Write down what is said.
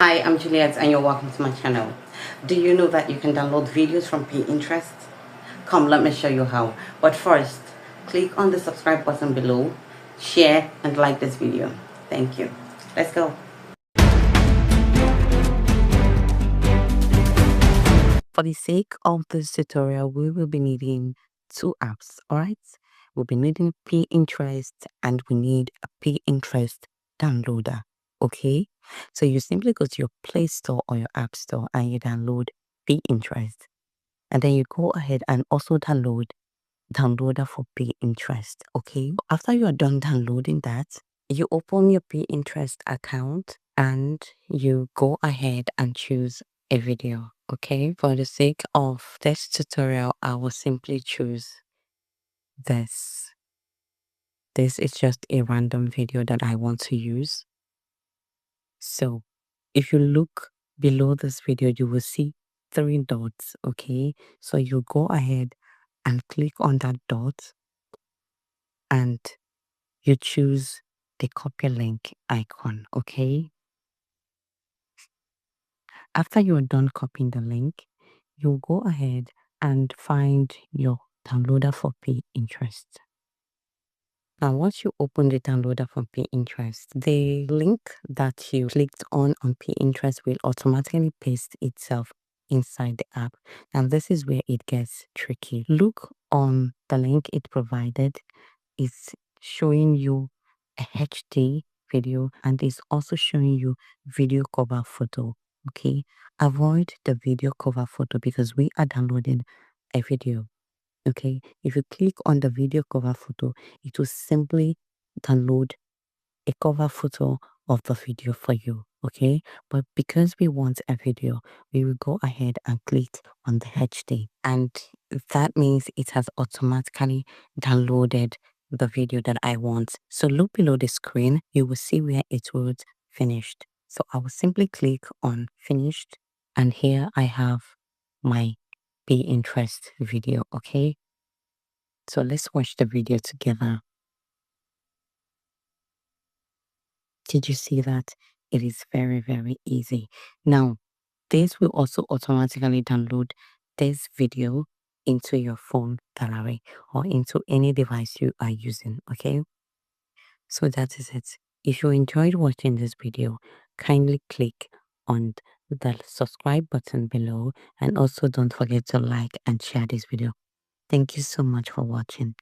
Hi, I'm Juliet and you're welcome to my channel. Do you know that you can download videos from Pinterest? Come, let me show you how. But first, click on the subscribe button below, share and like this video. Thank you. Let's go. For the sake of this tutorial, we will be needing two apps, alright? We'll be needing Pinterest and we need a Pinterest downloader, okay? So you simply go to your Play Store or your App Store and you download Pinterest. And then you go ahead and also download downloader for Pinterest, okay? After you are done downloading that, you open your Pinterest account and you go ahead and choose a video, okay? For the sake of this tutorial, I will simply choose this. This is just a random video that I want to use. So if you look below this video, you will see three dots, okay? So you go ahead and click on that dot and you choose the copy link icon, okay? After you are done copying the link, you go ahead and find your downloader for Pinterest. Now, once you open the downloader for Pinterest, the link that you clicked on Pinterest will automatically paste itself inside the app. And this is where it gets tricky. Look on the link it provided. It's showing you a HD video and it's also showing you video cover photo. Okay, avoid the video cover photo because we are downloading a video. Okay, if you click on the video cover photo, it will simply download a cover photo of the video for you. Okay, but because we want a video, we will go ahead and click on the HD, and that means it has automatically downloaded the video that I want. So look below the screen, you will see where it was finished. So I will simply click on finished, and here I have my Pinterest video. Okay, so let's watch the video together. Did you see that? It is very, very easy. Now, this will also automatically download this video into your phone gallery or into any device you are using, okay? So that is it. If you enjoyed watching this video, kindly click on the subscribe button below and also don't forget to like and share this video. Thank you so much for watching.